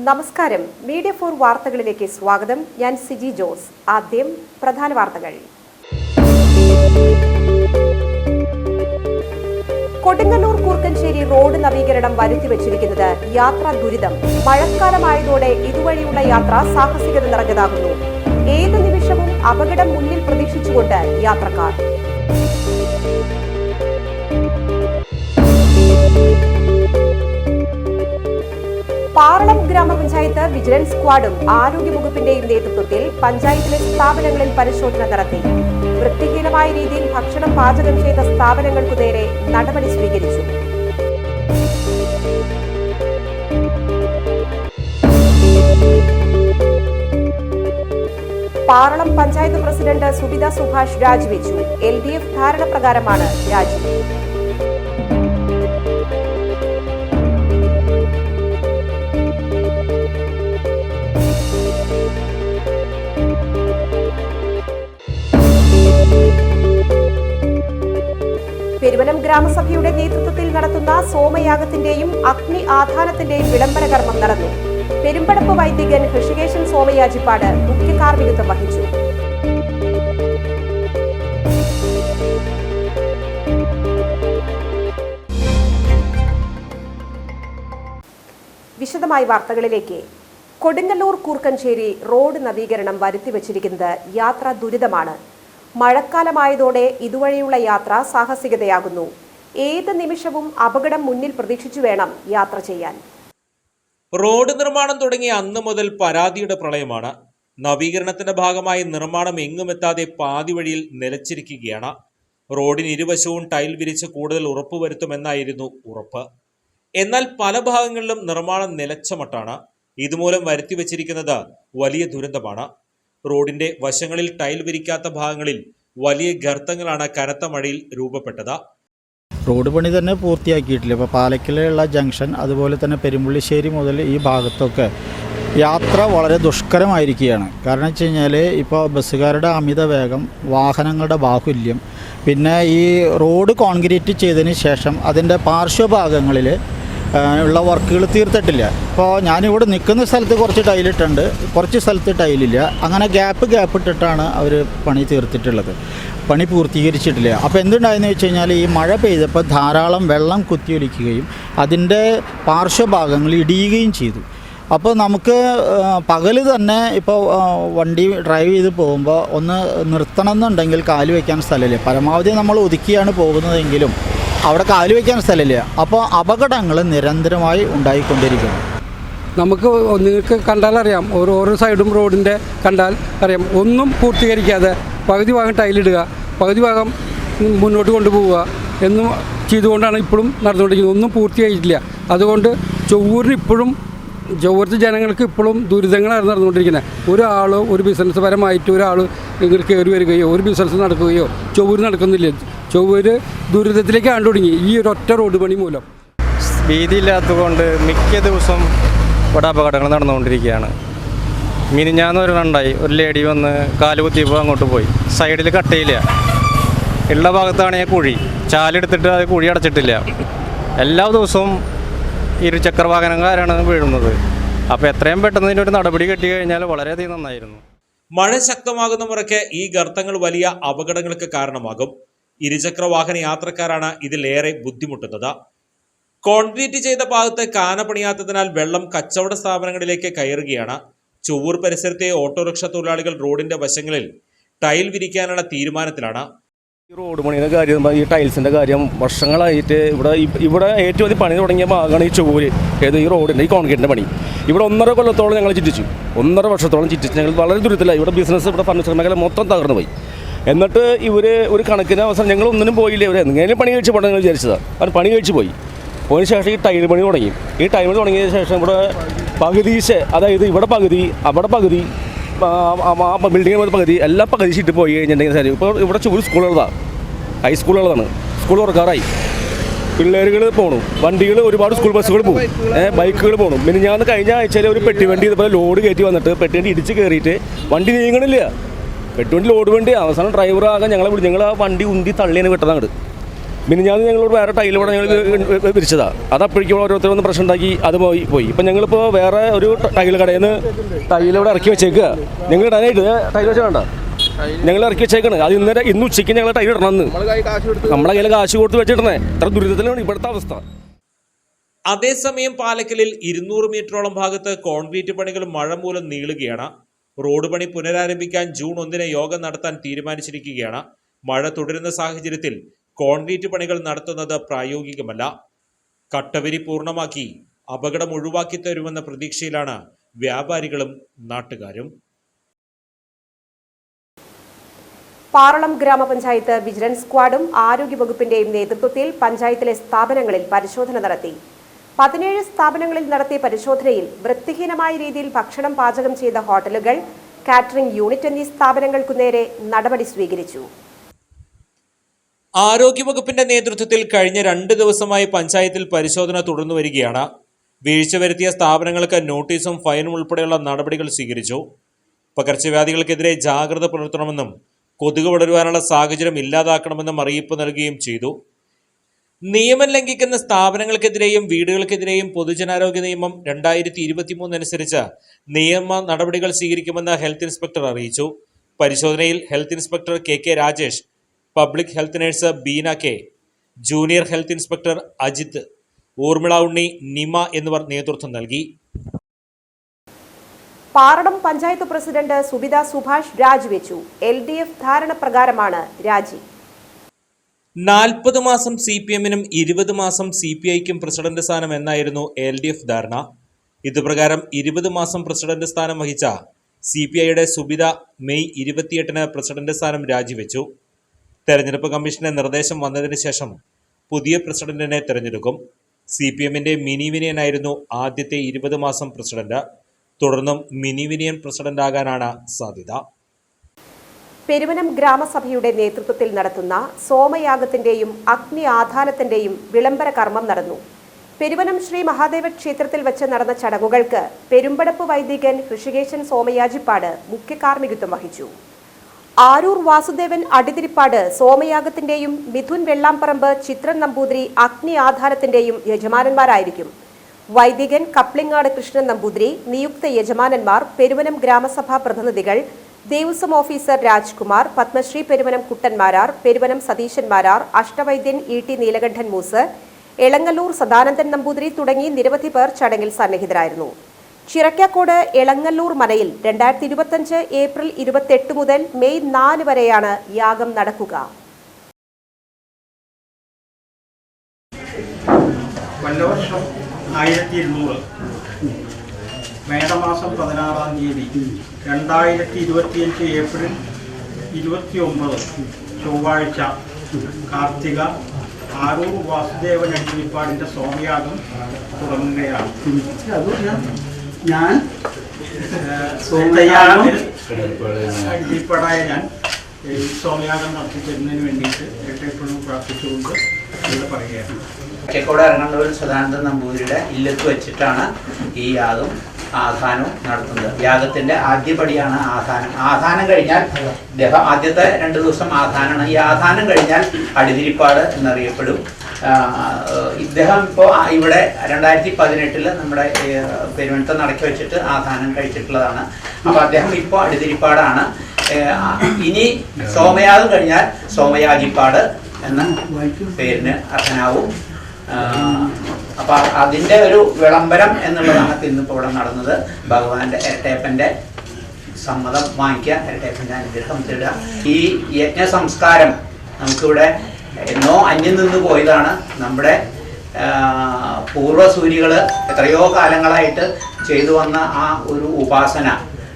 നമസ്കാരം. മീഡിയ 4 വാർത്തകളിലേക്ക് സ്വാഗതം. ഞാൻ സിജി ജോസ്. ആദ്യം പ്രധാന വാർത്തകൾ. കൊടുങ്ങല്ലൂർ കൂർക്കഞ്ചേരി റോഡ് നവീകരണം വരുത്തിവെച്ചിരിക്കുന്നത് യാത്രാ ദുരിതം. മഴക്കാലമായതോടെ ഇതുവഴിയുള്ള യാത്ര സാഹസികത നിറഞ്ഞതാകുന്നു. ഏത് നിമിഷവും അപകടം മുന്നിൽ പ്രതീക്ഷിച്ചുകൊണ്ട് യാത്രക്കാർ. പാറളം ഗ്രാമപഞ്ചായത്ത് വിജിലൻസ് സ്ക്വാഡും ആരോഗ്യവകുപ്പിന്റെയും നേതൃത്വത്തിൽ പഞ്ചായത്തിലെ സ്ഥാപനങ്ങളിൽ പരിശോധന നടത്തി. വൃത്തിഹീനമായ രീതിയിൽ ഭക്ഷണം പാചകം ചെയ്ത സ്ഥാപനങ്ങൾക്കു നേരെ നടപടി സ്വീകരിച്ചു. പാറളം പഞ്ചായത്ത് പ്രസിഡന്റ് സുബിത സുഭാഷ് രാജിവെച്ചു. LDF ധാരണ പ്രകാരമാണ് രാജി. പെരുവനം ഗ്രാമസഭയുടെ നേതൃത്വത്തിൽ നടത്തുന്ന സോമയാഗത്തിന്റെയും അഗ്നി ആധാനത്തിന്റെയും വിളംബര കർമ്മം നടന്നു. പെരുമ്പടപ്പ് വൈദികൻ ഹൃഷികേശൻ സോമയാജിപ്പാട് മുഖ്യ കാർമ്മികത്വം വഹിച്ചു. വിശദമായ വാർത്തകളിലേക്ക്. കൊടുങ്ങല്ലൂർ കൂർക്കഞ്ചേരി റോഡ് നവീകരണം വരുത്തിവെച്ചിരിക്കുന്നത് യാത്രാ ദുരിതമാണ്. മഴക്കാലമായതോടെ ഇതുവഴിയുള്ള യാത്ര സാഹസികതയാകുന്നു. ഏത് നിമിഷവും അപകടം മുന്നിൽ പ്രതീക്ഷിച്ചു വേണം യാത്ര ചെയ്യാൻ. റോഡ് നിർമ്മാണം തുടങ്ങിയ അന്ന് മുതൽ പരാതിയുടെ പ്രളയമാണ്. നവീകരണത്തിന്റെ ഭാഗമായി നിർമ്മാണം എങ്ങുമെത്താതെ പാതി വഴിയിൽ നിലച്ചിരിക്കുകയാണ്. റോഡിന് ഇരുവശവും ടൈൽ വിരിച്ച് കൂടുതൽ ഉറപ്പുവരുത്തുമെന്നായിരുന്നു ഉറപ്പ്. എന്നാൽ പല ഭാഗങ്ങളിലും നിർമ്മാണം നിലച്ച മട്ടാണ്. ഇതുമൂലം വരുത്തിവെച്ചിരിക്കുന്നത് വലിയ ദുരന്തമാണ്. റോഡിന്റെ വശങ്ങളിൽ ടൈൽ വിരിക്കാത്ത ഭാഗങ്ങളിൽ വലിയ ഗർത്തങ്ങളാണ് കനത്ത മഴയിൽ രൂപപ്പെട്ടത്. റോഡ് പണി തന്നെ പൂർത്തിയാക്കിയിട്ടില്ല. ഇപ്പോൾ പാലക്കലുള്ള ജംഗ്ഷൻ, അതുപോലെ തന്നെ പെരുമ്പുള്ളിശ്ശേരി മുതൽ ഈ ഭാഗത്തൊക്കെ യാത്ര വളരെ ദുഷ്കരമായിരിക്കുകയാണ്. കാരണം വെച്ച് കഴിഞ്ഞാൽ ഇപ്പോൾ ബസ്സുകാരുടെ അമിത വേഗം, വാഹനങ്ങളുടെ ബാഹുല്യം, പിന്നെ ഈ റോഡ് കോൺക്രീറ്റ് ചെയ്തതിന് ശേഷം അതിൻ്റെ പാർശ്വഭാഗങ്ങളിൽ ഉള്ള വർക്കുകൾ തീർത്തിട്ടില്ല. ഇപ്പോൾ ഞാനിവിടെ നിൽക്കുന്ന സ്ഥലത്ത് കുറച്ച് ടൈലിട്ടുണ്ട്, കുറച്ച് സ്ഥലത്ത് ടൈലില്ല. അങ്ങനെ ഗ്യാപ്പ് ഇട്ടിട്ടാണ് അവർ പണി തീർത്തിട്ടുള്ളത്, പണി പൂർത്തീകരിച്ചിട്ടില്ല. അപ്പോൾ എന്തുണ്ടായെന്ന് വെച്ച് കഴിഞ്ഞാൽ ഈ മഴ പെയ്തപ്പോൾ ധാരാളം വെള്ളം കുത്തിയൊലിക്കുകയും അതിൻ്റെ പാർശ്വഭാഗങ്ങൾ ഇടിയുകയും ചെയ്തു. അപ്പോൾ നമുക്ക് പകൽ തന്നെ ഇപ്പോൾ വണ്ടി ഡ്രൈവ് ചെയ്ത് പോകുമ്പോൾ ഒന്ന് നിർത്തണം എന്നുണ്ടെങ്കിൽ കാല് വയ്ക്കാൻ സ്ഥലമില്ല. പരമാവധി നമ്മൾ ഒതുക്കിയാണ് പോകുന്നതെങ്കിലും അവിടെ കാല് വയ്ക്കാൻ സ്ഥലമില്ല. അപ്പോൾ അപകടങ്ങൾ നിരന്തരമായി ഉണ്ടായിക്കൊണ്ടിരിക്കുന്നു. നമുക്ക് നിങ്ങൾക്ക് കണ്ടാലറിയാം, ഓരോ സൈഡും റോഡിൻ്റെ കണ്ടാൽ അറിയാം, ഒന്നും പൂർത്തീകരിക്കാതെ പകുതി ഭാഗം ടൈലിടുക, പകുതി ഭാഗം മുന്നോട്ട് കൊണ്ടുപോവുക എന്നും ചെയ്തുകൊണ്ടാണ് ഇപ്പോഴും നടന്നുകൊണ്ടിരിക്കുന്നത്. ഒന്നും പൂർത്തിയായിട്ടില്ല. അതുകൊണ്ട് ചൊവ്വൂരത്തെ ജനങ്ങൾക്ക് ഇപ്പോഴും ദുരിതങ്ങളാണ് നടന്നുകൊണ്ടിരിക്കുന്നത്. ഒരാൾ ഒരു ബിസിനസ് പരമായിട്ട് ഒരാൾ ഇങ്ങോട്ട് കയറി വരികയോ ഒരു ബിസിനസ് നടക്കുകയോ ചൊവ്വൂർ നടക്കുന്നില്ല. ചൊവ്വൂര് ദുരിതത്തിലേക്ക് തുടങ്ങി ഈ ഒരൊറ്റ റോഡ് പണി മൂലം. വീതിയില്ലാത്തതുകൊണ്ട് മിക്ക ദിവസം ഇവിടെ അപകടങ്ങൾ നടന്നുകൊണ്ടിരിക്കുകയാണ്. മിനിഞ്ഞാന്ന് ഒരെണ്ണമുണ്ടായി, ഒരു ലേഡി വന്ന് കാല് കുത്തിയപ്പോൾ അങ്ങോട്ട് പോയി. സൈഡിൽ കട്ടയില്ല, ഉള്ള ഭാഗത്താണെങ്കിൽ കുഴി, ചാലെടുത്തിട്ട് അത് കുഴി അടച്ചിട്ടില്ല. എല്ലാ ദിവസവും ഇരുചക്ര വാഹനക്കാരാണ് വീഴുന്നത്. അപ്പോൾ എത്രയും പെട്ടെന്ന് ഇതിനൊരു നടപടി കെട്ടി കഴിഞ്ഞാൽ വളരെയധികം നന്നായിരുന്നു. മഴ ശക്തമാകുന്ന മുറയ്ക്ക് ഈ ഗർത്തങ്ങൾ വലിയ അപകടങ്ങൾക്ക് കാരണമാകും. ഇരുചക്ര വാഹന യാത്രക്കാരാണ് ഇതിലേറെ ബുദ്ധിമുട്ടുന്നത്. കോൺക്രീറ്റ് ചെയ്ത ഭാഗത്ത് കാന പണിയാത്തതിനാൽ വെള്ളം കച്ചവട സ്ഥാപനങ്ങളിലേക്ക് കയറുകയാണ്. ചൊവ്വൂർ പരിസരത്തെ ഓട്ടോറിക്ഷ തൊഴിലാളികൾ റോഡിന്റെ വശങ്ങളിൽ ടൈൽ വിരിക്കാനുള്ള തീരുമാനത്തിലാണ്. ഈ റോഡ് പണിയുടെ കാര്യം, ഈ ടൈൽസിൻ്റെ കാര്യം വർഷങ്ങളായിട്ട് ഇവിടെ ഏറ്റവും അധികം പണി തുടങ്ങിയ ഭാഗമാണ് ഈ ചൊവ്വൂര്. ഈ റോഡിൻ്റെ ഈ കോൺക്രീറ്റിൻ്റെ പണി ഇവിടെ 1.5 കൊല്ലത്തോളം ഞങ്ങൾ ചിറ്റിച്ചു. 1.5 വർഷത്തോളം ചിറ്റിച്ച് ഞങ്ങൾ വളരെ ദുരിതത്തിലായി. ഇവിടെ ബിസിനസ്, ഇവിടെ ഫർണിച്ചർ മേഖല മൊത്തം തകർന്നു പോയി. എന്നിട്ട് ഇവർ ഒരു കണക്കിന് അവസരം ഞങ്ങൾ ഒന്നിനും പോയില്ല. ഇവർ എങ്ങനെയും പണി കഴിച്ച് പോകണം വിചാരിച്ചതാണ്. അവർ പണി കഴിച്ച് പോയി. പോയതിന് ശേഷം ഈ ടൈൽ പണി തുടങ്ങി. ഈ ടൈൽ പണി തുടങ്ങിയതിന് ശേഷം ഇവിടെ പകുതീശ്, അതായത് ഇവിടെ പകുതി, അവിടെ പകുതി, ആ ബിൽഡിങ്ങിന് പകുതി, എല്ലാ പകുതി ഷീറ്റ് പോയി കഴിഞ്ഞിട്ടുണ്ടെങ്കിൽ ശരി. ഇപ്പോൾ ഇവിടെ ചൂട് സ്കൂളുകളതാണ്, ഹൈസ്കൂളുകളാണ്. സ്കൂൾ തുറക്കാറായി, പിള്ളേരുകൾ പോകണം, വണ്ടികൾ ഒരുപാട് സ്കൂൾ ബസ്സുകൾ പോകും, ബൈക്കുകൾ പോകണം. പിന്നെ ഞാൻ കഴിഞ്ഞ ആഴ്ചയിൽ ഒരു പെട്ടിവണ്ടി ഇതുപോലെ ലോഡ് കയറ്റി വന്നിട്ട് പെട്ടിവണ്ടി ഇടിച്ച് കയറിയിട്ട് വണ്ടി നീങ്ങണില്ല. പെട്ടിവണ്ടി ലോഡ് വണ്ടി അവസാനം ഡ്രൈവർ ആകാൻ ഞങ്ങൾ ആ വണ്ടി ഉന്തി തള്ളിയാണ് വിട്ടത് അങ്ങോട്ട്. മിനിഞ്ഞാന്ന് ഞങ്ങളോട് വേറെ ടൈൽ ഇവിടെ ഞങ്ങൾ വിരിച്ചതാണ്. അത് അപ്പോഴേക്കും ഓരോരുത്തർ വന്ന് പ്രശ്നം ഉണ്ടാക്കി അത് പോയി. ഇപ്പം ഞങ്ങളിപ്പോൾ വേറെ ഒരു ടൈൽ കടയിൽ നിന്ന് ടൈൽ ഇവിടെ ഇറക്കി വെച്ചേക്കുക. ഞങ്ങൾ ഇടാനായിട്ട് ടൈൽ വെച്ചാൽ വേണ്ട, ഞങ്ങൾ ഇറക്കി വെച്ചേക്കാണ്. അത് ഇന്ന് ഉച്ചയ്ക്ക് ഞങ്ങൾ ടൈൽ ഇടണമെന്ന് നമ്മളെ കയ്യിൽ കാശ് കൊടുത്ത് വെച്ചിടണേ. ഇത്ര ദുരിതത്തിലാണ് ഇവിടുത്തെ അവസ്ഥ. അതേസമയം പാലക്കലിൽ 200 മീറ്ററോളം ഭാഗത്ത് കോൺക്രീറ്റ് പണികൾ മഴ മൂലം നീളുകയാണ്. റോഡ് പണി പുനരാരംഭിക്കാൻ ജൂൺ 1 യോഗം നടത്താൻ തീരുമാനിച്ചിരിക്കുകയാണ്. മഴ തുടരുന്ന സാഹചര്യത്തിൽ കോൺക്രീറ്റ് പണികൾ നടത്തുന്നത് പ്രായോഗികമല്ല. കട്ടവരി പൂർണ്ണമാക്കി അപകടം ഒഴിവാക്കി തരുമെന്ന പ്രതീക്ഷയിലാണ് വ്യാപാരികളും നാട്ടുകാരും. പാറളം ഗ്രാമപഞ്ചായത്ത് വിജിലൻസ് സ്ക്വാഡും ആരോഗ്യവകുപ്പിന്റെയും നേതൃത്വത്തിൽ പഞ്ചായത്തിലെ സ്ഥാപനങ്ങളിൽ പരിശോധന നടത്തി. 17 സ്ഥാപനങ്ങളിൽ നടത്തിയ പരിശോധനയിൽ വൃത്തിഹീനമായ രീതിയിൽ ഭക്ഷണം പാചകം ചെയ്ത ഹോട്ടലുകൾ, കാറ്ററിംഗ് യൂണിറ്റ് എന്നീ സ്ഥാപനങ്ങൾക്കു നേരെ നടപടി സ്വീകരിച്ചു. ആരോഗ്യവകുപ്പിന്റെ നേതൃത്വത്തിൽ കഴിഞ്ഞ 2 ദിവസമായി പഞ്ചായത്തിൽ പരിശോധന തുടർന്നു വരികയാണ്. വീഴ്ച വരുത്തിയ സ്ഥാപനങ്ങൾക്ക് നോട്ടീസും ഫൈനും ഉൾപ്പെടെയുള്ള നടപടികൾ സ്വീകരിച്ചു. പകർച്ചവ്യാധികൾക്കെതിരെ ജാഗ്രത പുലർത്തണമെന്നും കൊതുക് വളരുവാനുള്ള സാഹചര്യം ഇല്ലാതാക്കണമെന്നും അറിയിപ്പ് നൽകുകയും ചെയ്തു. നിയമം ലംഘിക്കുന്ന സ്ഥാപനങ്ങൾക്കെതിരെയും വീടുകൾക്കെതിരെയും പൊതുജനാരോഗ്യ നിയമം 2023 അനുസരിച്ച് നിയമ നടപടികൾ സ്വീകരിക്കുമെന്ന് ഹെൽത്ത് ഇൻസ്പെക്ടർ അറിയിച്ചു. പരിശോധനയിൽ health inspector K Rajesh, public health nurse Beena K, junior health inspector Ajith, Urmila Unni, Nima എന്നിവർ നേതൃത്വം നൽകി. പാറളം പഞ്ചായത്ത് പ്രസിഡന്റ് സുബിത സുഭാഷ് രാജിവെച്ചു. LDF ധാരണ പ്രകാരമാണ് രാജി. 40 മാസം CPM-നും 20 മാസം CPI-ക്കും പ്രസിഡന്റ് സ്ഥാനം എന്നായിരുന്നു LDF ധാരണ. ഇതുപ്രകാരം 20 മാസം പ്രസിഡന്റ് സ്ഥാനം വഹിച്ച CPI-യുടെ സുബിത മെയ് 28-ന് പ്രസിഡന്റ് സ്ഥാനം രാജിവെച്ചു. തെരഞ്ഞെടുപ്പ് കമ്മീഷന്റെ നിർദ്ദേശം വന്നതിന് ശേഷം പുതിയ പ്രസിഡന്റിനെ തെരഞ്ഞെടുക്കും. CPM-ന്റെ മിനി വിനയനായിരുന്നു ആദ്യത്തെ 20 മാസം പ്രസിഡന്റ്. തുടർന്നും മിനി വിനയൻ പ്രസിഡന്റാകാനാണ് സാധ്യത. പെരുവനം ഗ്രാമസഭയുടെ നേതൃത്വത്തിൽ നടത്തുന്ന സോമയാഗത്തിന്റെയും അഗ്നി ആധാനത്തിന്റെയും വിളംബര കർമ്മം നടന്നു. പെരുവനം ശ്രീ മഹാദേവ ക്ഷേത്രത്തിൽ വെച്ച് നടന്ന ചടങ്ങുകൾക്ക് പെരുമ്പടപ്പ് വൈദികൻ ഹൃഷികേശൻ സോമയാജിപ്പാട് മുഖ്യ കാർമ്മികത്വം വഹിച്ചു. ആരൂർ വാസുദേവൻ അടിതിരിപ്പാട് സോമയാഗത്തിന്റെയും മിഥുൻ വെള്ളാംപറമ്പ് ചിത്രൻ നമ്പൂതിരി അഗ്നി ആധാനത്തിന്റെയും യജമാനന്മാരായിരിക്കും. വൈദികൻ കപ്ലിങ്ങാട് കൃഷ്ണൻ നമ്പൂതിരി, നിയുക്ത യജമാനന്മാർ പെരുവനം ഗ്രാമസഭാ പ്രതിനിധികൾ, ദേവസ്വം ഓഫീസർ രാജ്കുമാർ, പത്മശ്രീ പെരുവനം കുട്ടന്മാരാർ, പെരുവനം സതീശന്മാരാർ, അഷ്ടവൈദ്യൻ ET നീലകണ്ഠൻ മൂസ്, എളങ്ങല്ലൂർ സദാനന്ദൻ നമ്പൂതിരി തുടങ്ങി നിരവധി പേർ ചടങ്ങിൽ സന്നിഹിതരായിരുന്നു. ചിറക്കാക്കോട് എളങ്ങല്ലൂർ മനയിൽ 2025 ഏപ്രിൽ 28 മുതൽ മെയ് 4 വരെയാണ് യാഗം നടക്കുക. കൊല്ലവർഷം 1200 മേടമാസം 16-ാം തീയതി 2025 ഏപ്രിൽ 29 ചൊവ്വാഴ്ച കാർത്തിക ആരൂർ വാസുദേവൻ അടിതിരിപ്പാടിൻ്റെ സോമയാഗം തുടങ്ങുകയാണ്. ഞാൻ അടിതിരിപ്പാടായ ഞാൻ സോമയാഗം നടത്തിത്തരുന്നതിന് വേണ്ടിയിട്ട് എപ്പോഴും പ്രാർത്ഥിച്ചുകൊണ്ട് ഇവിടെ പറയുകയാണ്. ചക്കോട് ഇറങ്ങുന്നവർ സദാനന്ദൻ നമ്പൂതിരിയുടെ ഇല്ലത്ത് വെച്ചിട്ടാണ് ഈ യാഗം ആധാനവും നടത്തുന്നത്. യാഗത്തിന്റെ ആദ്യപടിയാണ് ആധാനം. ആധാനം കഴിഞ്ഞാൽ ആദ്യത്തെ 2 ദിവസം ആധാനമാണ്. ഈ ആധാനം കഴിഞ്ഞാൽ അടിതിരിപ്പാട് എന്നറിയപ്പെടും. ഇദ്ദേഹം ഇപ്പോൾ ഇവിടെ 2018 നമ്മുടെ പെരുവനത്തെ നടക്കി വെച്ചിട്ട് ആധാനം കഴിച്ചിട്ടുള്ളതാണ്. അപ്പോൾ അദ്ദേഹം ഇപ്പോൾ അടിതിരിപ്പാടാണ്. ഇനി സോമയാഗം കഴിഞ്ഞാൽ സോമയാജിപ്പാട് എന്ന പേരിന് അർഹനാവും. അപ്പൊ അതിന്റെ ഒരു വിളംബരം എന്നുള്ളതാണ് ഇന്നിപ്പോൾ ഇവിടെ നടന്നത്. ഭഗവാന്റെ ഇരട്ടയപ്പന്റെ സമ്മതം വാങ്ങിക്കുക, ഇരട്ടയപ്പന്റെ അനുഗ്രഹം തേടുക. ഈ യജ്ഞ സംസ്കാരം നമുക്കിവിടെ എന്നോ അന്യം നിന്ന് പോയതാണ്. നമ്മുടെ പൂർവ്വസൂരികള് എത്രയോ കാലങ്ങളായിട്ട് ചെയ്തു വന്ന ആ ഒരു ഉപാസന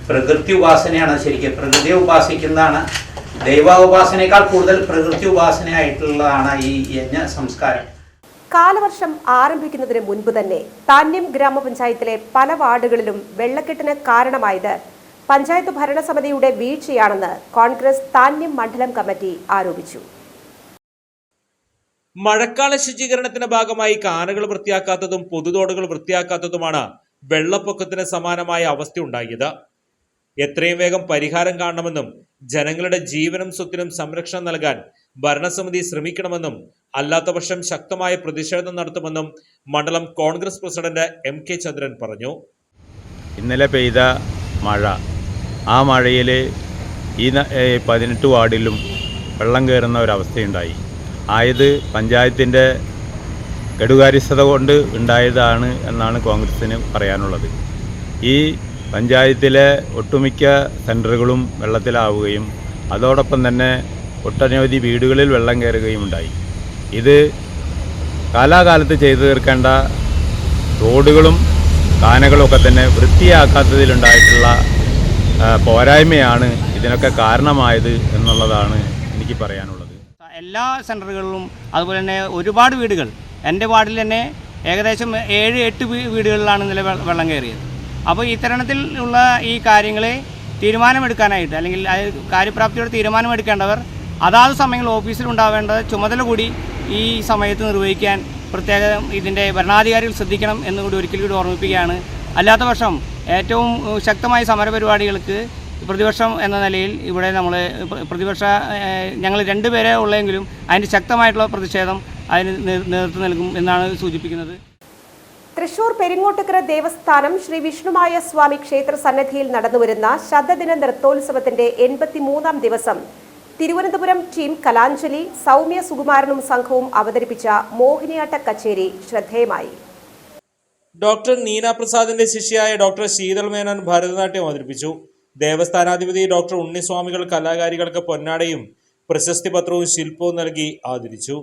പ്രകൃതി ഉപാസനയാണ്. ശരിക്കും പ്രകൃതിയെ ഉപാസിക്കുന്നതാണ്. ദൈവോപാസനയേക്കാൾ കൂടുതൽ പ്രകൃതി ഉപാസനയായിട്ടുള്ളതാണ് ഈ യജ്ഞ സംസ്കാരം. കാലവർഷം ആരംഭിക്കുന്നതിന് മുൻപ് തന്നെ താന്യം ഗ്രാമപഞ്ചായത്തിലെ പല വാർഡുകളിലും വെള്ളക്കെട്ടിന് കാരണമായത് പഞ്ചായത്ത് ഭരണസമിതിയുടെ വീഴ്ചയാണെന്ന് കോൺഗ്രസ് താന്യം മണ്ഡലം കമ്മിറ്റി ആരോപിച്ചു. മഴക്കാല ശുചീകരണത്തിന്റെ ഭാഗമായി കാനകൾ വൃത്തിയാക്കാത്തതും പൊതുതോടുകൾ വൃത്തിയാക്കാത്തതുമാണ് വെള്ളപ്പൊക്കത്തിന് സമാനമായ അവസ്ഥയുണ്ടായത്. എത്രയും വേഗം പരിഹാരം കാണണമെന്നും ജനങ്ങളുടെ ജീവനും സ്വത്തിനും സംരക്ഷണം നൽകാൻ ഭരണസമിതി ശ്രമിക്കണമെന്നും അല്ലാത്തപക്ഷം ശക്തമായ പ്രതിഷേധം നടത്തുമെന്നും മണ്ഡലം കോൺഗ്രസ് പ്രസിഡന്റ് MK ചന്ദ്രൻ പറഞ്ഞു. ഇന്നലെ പെയ്ത മഴ, ആ മഴയിൽ ഈ 18 വാർഡിലും വെള്ളം കയറുന്ന ഒരവസ്ഥയുണ്ടായി. ആയത് പഞ്ചായത്തിൻ്റെ കെടുകാര്യസ്ഥത കൊണ്ട് ഉണ്ടായതാണ് എന്നാണ് കോൺഗ്രസിന് പറയാനുള്ളത്. ഈ പഞ്ചായത്തിലെ ഒട്ടുമിക്ക സെൻറ്ററുകളും വെള്ളത്തിലാവുകയും അതോടൊപ്പം തന്നെ ഒട്ടനവധി വീടുകളിൽ വെള്ളം കയറുകയും ഉണ്ടായി. ഇത് കാലാകാലത്ത് ചെയ്തു തീർക്കേണ്ട റോഡുകളും കാനകളൊക്കെ തന്നെ വൃത്തിയാക്കാത്തതിലുണ്ടായിട്ടുള്ള പോരായ്മയാണ് ഇതിനൊക്കെ കാരണമായത് എന്നുള്ളതാണ് എനിക്ക് പറയാനുള്ളത്. എല്ലാ സെൻറ്ററുകളിലും അതുപോലെ തന്നെ ഒരുപാട് വീടുകൾ, എൻ്റെ വാർഡിൽ തന്നെ ഏകദേശം 7-8 വീടുകളിലാണ് ഇന്നലെ വെള്ളം കയറിയത്. അപ്പോൾ ഇത്തരണത്തിലുള്ള ഈ കാര്യങ്ങളെ തീരുമാനമെടുക്കാനായിട്ട്, അല്ലെങ്കിൽ കാര്യപ്രാപ്തിയോടെ തീരുമാനമെടുക്കേണ്ടവർ അതാത് സമയങ്ങളിൽ ഓഫീസിലുണ്ടാവേണ്ട ചുമതല കൂടി ഈ സമയത്ത് നിർവഹിക്കാൻ പ്രത്യേകം ഇതിൻ്റെ ഭരണാധികാരികൾ ശ്രദ്ധിക്കണം എന്നുകൂടി ഒരിക്കൽ കൂടി ഓർമ്മിപ്പിക്കുകയാണ്. അല്ലാത്ത പക്ഷം ഏറ്റവും ശക്തമായ സമരപരിപാടികൾക്ക് പ്രതിപക്ഷം എന്ന നിലയിൽ ഇവിടെ നമ്മൾ ഞങ്ങൾ 2 പേരെ ഉള്ളെങ്കിലും അതിന് ശക്തമായിട്ടുള്ള പ്രതിഷേധം അതിന് നേതൃത്വം നൽകും എന്നാണ് സൂചിപ്പിക്കുന്നത്. തൃശൂർ പെരിങ്ങോട്ടുകര ദേവസ്ഥാനം ശ്രീ വിഷ്ണുമായ സ്വാമി ക്ഷേത്ര സന്നിധിയിൽ നടന്നുവരുന്ന ശതദിന നൃത്തോത്സവത്തിന്റെ 83ാം ദിവസം തിരുവനന്തപുരം ടീം കലാഞ്ജലി സൗമ്യ സുകുമാരനും സംഘവും അവതരിപ്പിച്ച മോഹിനിയാട്ട കച്ചേരി ശ്രദ്ധേയമായി. ഡോക്ടർ നീന പ്രസാദിന്റെ ശിഷ്യയായ ഡോക്ടർ ശീതൾ മേനോൻ ഭരതനാട്യം അവതരിപ്പിച്ചു. ദേവസ്ഥാനാധിപതി ഡോക്ടർ ഉണ്ണിസ്വാമികൾ കലാകാരികൾക്ക് പൊന്നാടയും പ്രശസ്തി പത്രവും ശില്പവും നൽകി ആദരിച്ചു.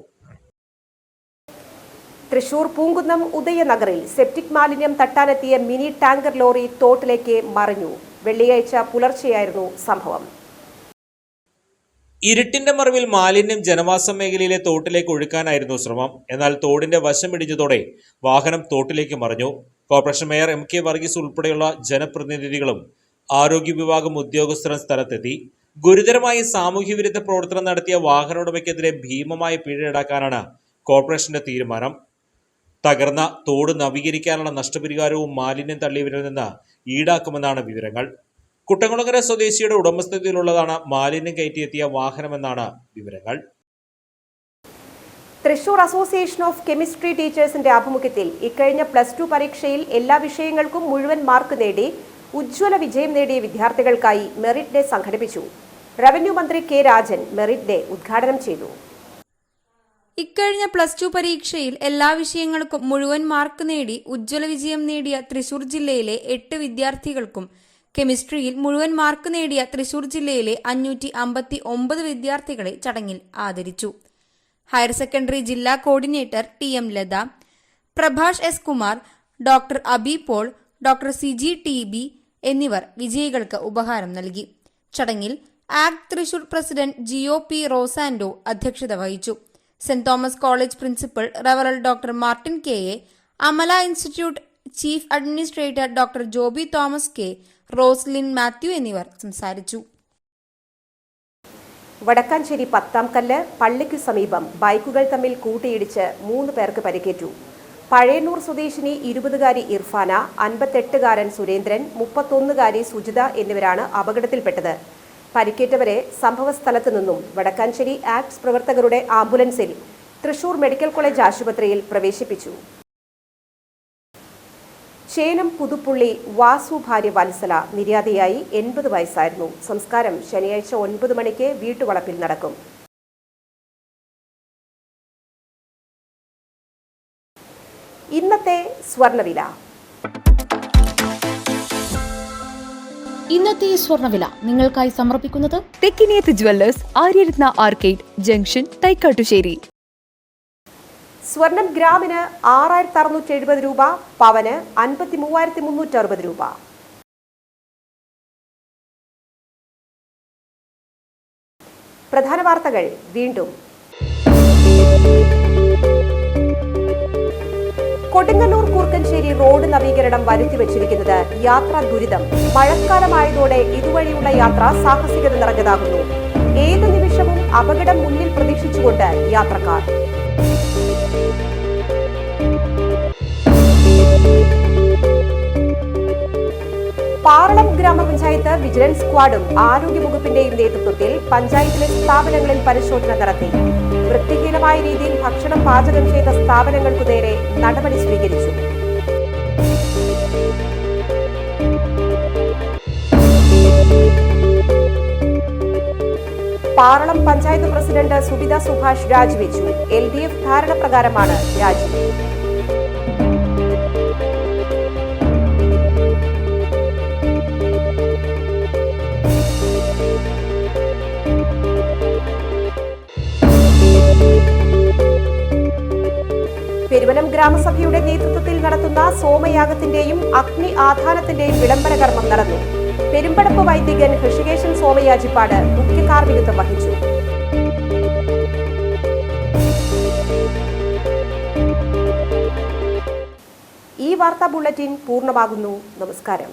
തൃശൂർ പൂങ്കുന്നം ഉദയനഗറിൽ സെപ്റ്റിക് മാലിന്യം തട്ടാനെത്തിയ മിനി ടാങ്കർ ലോറി തോട്ടിലേക്ക് മറിഞ്ഞു. വെള്ളിയാഴ്ച പുലർച്ചെയായിരുന്നു സംഭവം. ഇരുട്ടിന്റെ മറവിൽ മാലിന്യം ജനവാസ മേഖലയിലെ തോട്ടിലേക്ക് ഒഴുക്കാനായിരുന്നു ശ്രമം. എന്നാൽ തോടിന്റെ വശം ഇടിഞ്ഞതോടെ വാഹനം തോട്ടിലേക്ക് മറിഞ്ഞു. കോർപ്പറേഷൻ മേയർ MK വർഗീസ് ഉൾപ്പെടെയുള്ള ജനപ്രതിനിധികളും ആരോഗ്യ വിഭാഗം ഉദ്യോഗസ്ഥരും സ്ഥലത്തെത്തി. ഗുരുതരമായി സാമൂഹ്യ വിരുദ്ധ പ്രവർത്തനം നടത്തിയ വാഹന ഉടമയ്ക്കെതിരെ ഭീമമായ പിഴ ഈടാക്കാനാണ് കോർപ്പറേഷന്റെ തീരുമാനം. തകർന്ന തോട് നവീകരിക്കാനുള്ള നഷ്ടപരിഹാരവും മാലിന്യം തള്ളിയവരിൽ നിന്ന് ഈടാക്കുമെന്നാണ് വിവരങ്ങൾ. കുട്ടംകുളങ്ങര സ്വദേശിയുടെ ഉടമസ്ഥതയിലുള്ളതാണ് മാലിന്യം കയറ്റിയെത്തിയ വാഹനമെന്നാണ് വിവരങ്ങൾ. തൃശൂർ അസോസിയേഷൻ ഓഫ് കെമിസ്ട്രി ടീച്ചേഴ്സിന്റെ ആഭിമുഖ്യത്തിൽ ഇക്കഴിഞ്ഞ +2 പരീക്ഷയിൽ എല്ലാ വിഷയങ്ങൾക്കും മുഴുവൻ മാർക്ക് നേടി ഉജ്ജ്വല വിജയം നേടിയ വിദ്യാർത്ഥികൾക്കായി മെറിറ്റ് ഡേ സംഘടിപ്പിച്ചു. റവന്യൂ മന്ത്രി K രാജൻ മെറിറ്റ് ഡേ ഉദ്ഘാടനം ചെയ്തു. ഇക്കഴിഞ്ഞ +2 പരീക്ഷയിൽ എല്ലാ വിഷയങ്ങൾക്കും മുഴുവൻ മാർക്ക് നേടി ഉജ്ജ്വല വിജയം നേടിയ തൃശൂർ ജില്ലയിലെ 8 വിദ്യാർത്ഥികൾക്കും കെമിസ്ട്രിയിൽ മുഴുവൻ മാർക്ക് നേടിയ തൃശൂർ ജില്ലയിലെ 559 വിദ്യാർത്ഥികളെ ചടങ്ങിൽ ആദരിച്ചു. ഹയർ സെക്കൻഡറി ജില്ലാ coordinator TM Latha, Prabhash S Kumar, doctor Abi Paul, doctor CG TB എന്നിവർ വിജയികൾക്ക് ഉപഹാരം നൽകി. ചടങ്ങിൽ ACT Thrissur president GOP Rosando അധ്യക്ഷത വഹിച്ചു. സെന്റ് തോമസ് കോളേജ് പ്രിൻസിപ്പൽ റവറൽ doctor Martin KA, Amala institute chief administrator doctor Joby Thomas K, Roslin Mathew എന്നിവർ സംസാരിച്ചു. വടക്കാഞ്ചേരി പത്താംകല്ല് പള്ളിക്കു സമീപം ബൈക്കുകൾ തമ്മിൽ കൂട്ടിയിടിച്ച് 3 പേർക്ക് പരിക്കേറ്റു. പഴയന്നൂർ സ്വദേശിനി 20-കാരി ഇർഫാന, 58-കാരൻ സുരേന്ദ്രൻ, 31-കാരി സുജിത എന്നിവരാണ് അപകടത്തിൽപ്പെട്ടത്. പരിക്കേറ്റവരെ സംഭവസ്ഥലത്ത് നിന്നും വടക്കാഞ്ചേരി ആക്ട്സ് പ്രവർത്തകരുടെ ആംബുലൻസിൽ തൃശൂർ മെഡിക്കൽ കോളേജ് ആശുപത്രിയിൽ പ്രവേശിപ്പിച്ചു. ചേനം പുതുപ്പുള്ളി വാസു ഭാര്യ വത്സല നിര്യാതയായി. 80 വയസ്സായിരുന്നു. സംസ്കാരം ശനിയാഴ്ച 9 മണിക്ക് വീട്ടുവളപ്പിൽ നടക്കും. ഇന്നത്തെ സ്വർണ്ണവില. ഇന്നത്തെ സ്വർണ്ണവില നിങ്ങൾക്കായി സമർപ്പിക്കുന്നത് Thekkiniyath jewellers, Aryaratna arcade junction, Thaikkattussery. സ്വർണം ഗ്രാമിന് 6670 രൂപ, പവന് 53,360 രൂപ. പ്രധാന വാർത്തകൾ വീണ്ടും. കൊടുങ്ങല്ലൂർ കൂർക്കഞ്ചേരി റോഡ് നവീകരണം വരുത്തിവെച്ചിരിക്കുന്നത് യാത്രാ ദുരിതം. മഴക്കാലമായതോടെ ഇതുവഴിയുള്ള യാത്ര സാഹസികത നിറഞ്ഞതാകുന്നു. ഏതു നിമിഷവും അപകടം മുന്നിൽ പ്രതീക്ഷിച്ചുകൊണ്ട് യാത്രക്കാർ. പാറളം ഗ്രാമപഞ്ചായത്ത് വിജിലൻസ് സ്ക്വാഡും ആരോഗ്യവകുപ്പിന്റെയും നേതൃത്വത്തിൽ പഞ്ചായത്തിലെ സ്ഥാപനങ്ങളിൽ പരിശോധന നടത്തി. വൃത്തിഹീനമായ രീതിയിൽ ഭക്ഷണം പാചകം ചെയ്ത സ്ഥാപനങ്ങൾക്കു നേരെ നടപടി സ്വീകരിച്ചു. പാറളം പഞ്ചായത്ത് പ്രസിഡന്റ് സുബിത സുഭാഷ് രാജിവെച്ചു. LDF ധാരണ പ്രകാരമാണ് രാജി. പെരുവനം ഗ്രാമസഭയുടെ നേതൃത്വത്തിൽ നടത്തുന്ന സോമയാഗത്തിന്റെയും അഗ്നി ആധാനത്തിന്റെയും വിളംബര കർമ്മം നടന്നു. പെരുമ്പടപ്പ് വൈദികൻ ഹൃഷികേശൻ സോമയാജിപ്പാട് മുഖ്യ കാർമ്മികത്വം വഹിച്ചു. ഈ വാർത്താ ബുള്ളറ്റിൻ പൂർണ്ണമാകുന്നു. നമസ്കാരം.